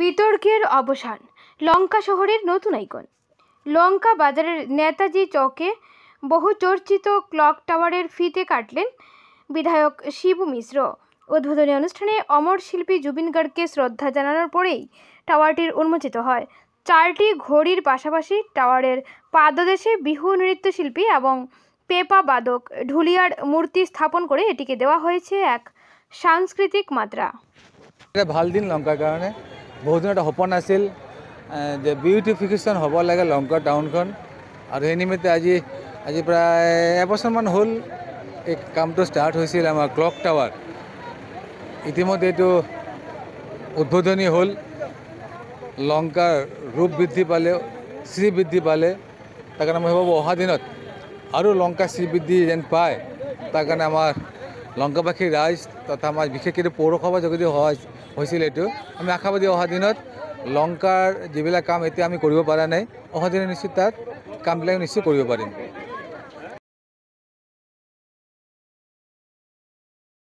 বিতর্কের অবসান, লঙ্কা শহরের নতুন আইকন। লঙ্কা বাজারের নেতাজি চকে বহুচর্চিত ক্লক টাওয়ারের ফিতে কাটলেন বিধায়ক শিবু মিশ্র। উদ্বোধনী অনুষ্ঠানে অমর শিল্পী জুবিন গার্গকে শ্রদ্ধা জানানোর পরেই টাওয়ারটির উন্মোচিত হয়। 4টি ঘড়ির পাশাপাশি টাওয়ারের পাদদেশে বিহু নৃত্যশিল্পী এবং পেপা বাদক ঢুলিয়ার মূর্তি স্থাপন করে এটিকে দেওয়া হয়েছে এক সাংস্কৃতিক মাত্রা। ভাল দিন লঙ্কাৰ কাৰণে বহুদিন এটা সপোন আছিল যে বিউটিফিকেশ্যন হ'ব লাগে লঙ্কা টাউনখন, আৰু সেই নিমিত্তে আজি প্ৰায় এবছৰমান হ'ল এই কামটো ষ্টাৰ্ট হৈছিল। আমাৰ ক্লক টাৱাৰ ইতিমধ্যে এইটো উদ্বোধনী হ'ল। লঙ্কাৰ ৰূপ বৃদ্ধি পালে, শ্ৰী বৃদ্ধি পালে, তাৰ কাৰণে মই ভাবোঁ অহা দিনত আৰু লঙ্কা শ্ৰী বৃদ্ধি যেন পায়, তাৰ কাৰণে আমাৰ লঙ্কাবাসী ৰাইজ তথা আমাৰ বিশেষকৈ পৌৰসভা যোগেদি হৈছিল। এইটো আমি আশাবাদী অহা দিনত লঙ্কাৰ যিবিলাক কাম এতিয়া আমি কৰিব পৰা নাই, অহা দিনত নিশ্চিত তাত কামবিলাক নিশ্চয় কৰিব পাৰিম।